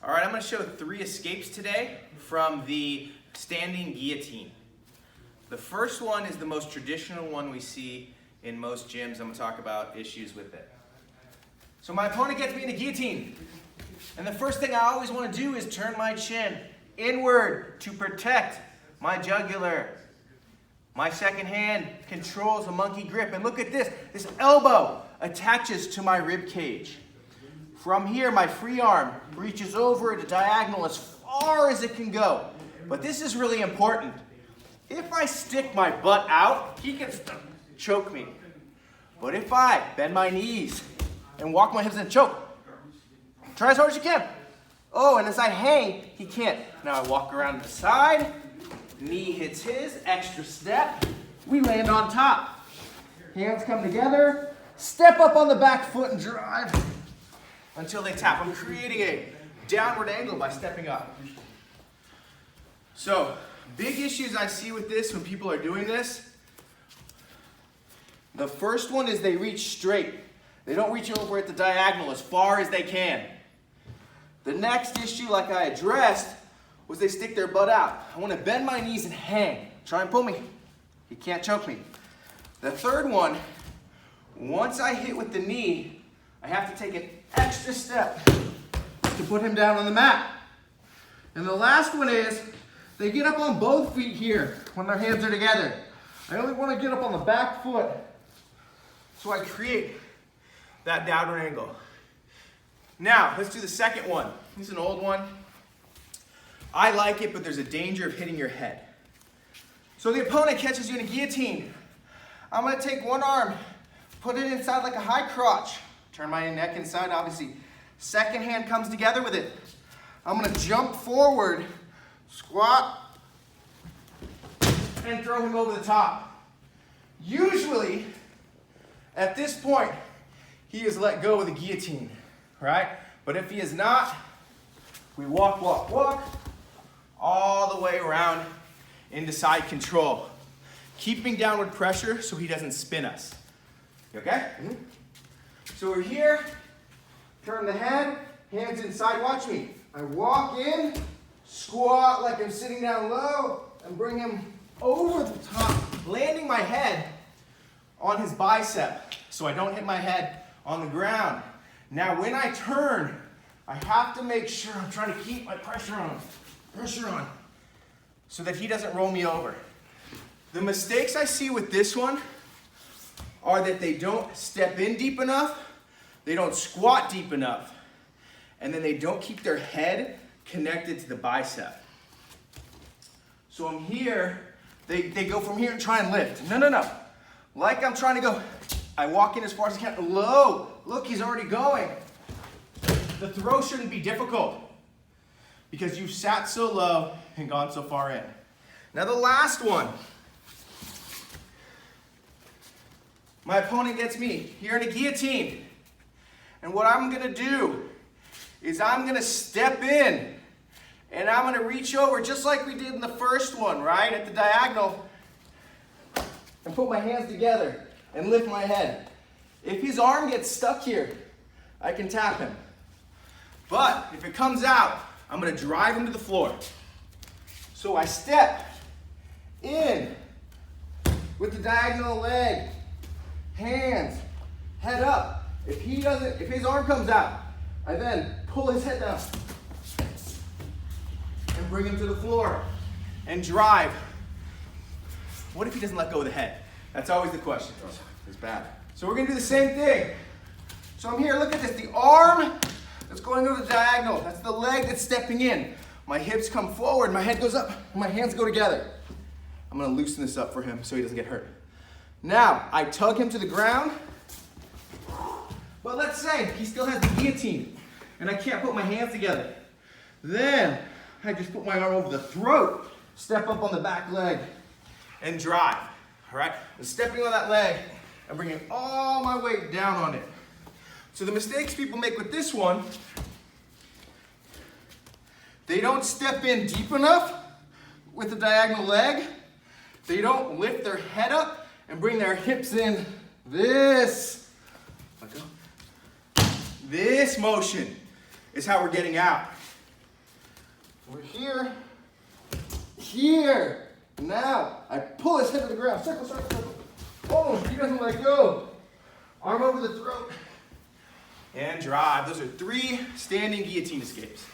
All right, I'm going to show 3 escapes today from the standing guillotine. The first one is the most traditional one we see in most gyms. I'm going to talk about issues with it. So my opponent gets me in a guillotine. And the first thing I always want to do is turn my chin inward to protect my jugular. My second hand controls a monkey grip. And look at this. This elbow attaches to my rib cage. From here, my free arm reaches over at a diagonal as far as it can go. But this is really important. If I stick my butt out, he can choke me. But if I bend my knees and walk my hips and choke, try as hard as you can. Oh, and as I hang, he can't. Now I walk around to the side, knee hits his, extra step, we land on top. Hands come together, step up on the back foot and drive until they tap. I'm creating a downward angle by stepping up. So, big issues I see with this when people are doing this. The first one is they reach straight. They don't reach over at the diagonal as far as they can. The next issue, like I addressed, was they stick their butt out. I want to bend my knees and hang. Try and pull me. He can't choke me. The third one, once I hit with the knee, I have to take an extra step to put him down on the mat. And the last one is, they get up on both feet here when their hands are together. I only want to get up on the back foot so I create that downward angle. Now, let's do the second one. This is an old one. I like it, but there's a danger of hitting your head. So the opponent catches you in a guillotine. I'm going to take one arm, put it inside like a high crotch. Turn my neck inside, obviously. Second hand comes together with it. I'm going to jump forward, squat, and throw him over the top. Usually, at this point, he has let go of the guillotine, right? But if he is not, we walk, walk, walk, all the way around into side control. Keeping downward pressure so he doesn't spin us. You okay? Mm-hmm. So we're here, turn the head, hands inside, watch me. I walk in, squat like I'm sitting down low, and bring him over the top, landing my head on his bicep so I don't hit my head on the ground. Now when I turn, I have to make sure I'm trying to keep my pressure on, so that he doesn't roll me over. The mistakes I see with this one are that they don't step in deep enough, they don't squat deep enough, and then they don't keep their head connected to the bicep. So I'm here, they go from here and try and lift. No. Like I'm trying to go, I walk in as far as I can, low. Look, he's already going. The throw shouldn't be difficult because you've sat so low and gone so far in. Now the last one. My opponent gets me here in a guillotine. And what I'm going to do is I'm going to step in and I'm going to reach over just like we did in the first one, right? At the diagonal. And put my hands together and lift my head. If his arm gets stuck here, I can tap him. But if it comes out, I'm going to drive him to the floor. So I step in with the diagonal leg, hands, head up. If his arm comes out, I then pull his head down and bring him to the floor and drive. What if he doesn't let go of the head? That's always the question. It's bad. So we're going to do the same thing. So I'm here, look at this. The arm that's going over the diagonal. That's the leg that's stepping in. My hips come forward, my head goes up, and my hands go together. I'm going to loosen this up for him so he doesn't get hurt. Now, I tug him to the ground. But let's say he still has the guillotine, and I can't put my hands together. Then I just put my arm over the throat, step up on the back leg, and drive. All right? I'm stepping on that leg and bringing all my weight down on it. So the mistakes people make with this one, they don't step in deep enough with the diagonal leg. They don't lift their head up and bring their hips in this. Let go. This motion is how we're getting out. We're here. Here. Now, I pull his head to the ground. Circle, circle, circle. Oh, he doesn't let go. Arm over the throat. And drive. Those are 3 standing guillotine escapes.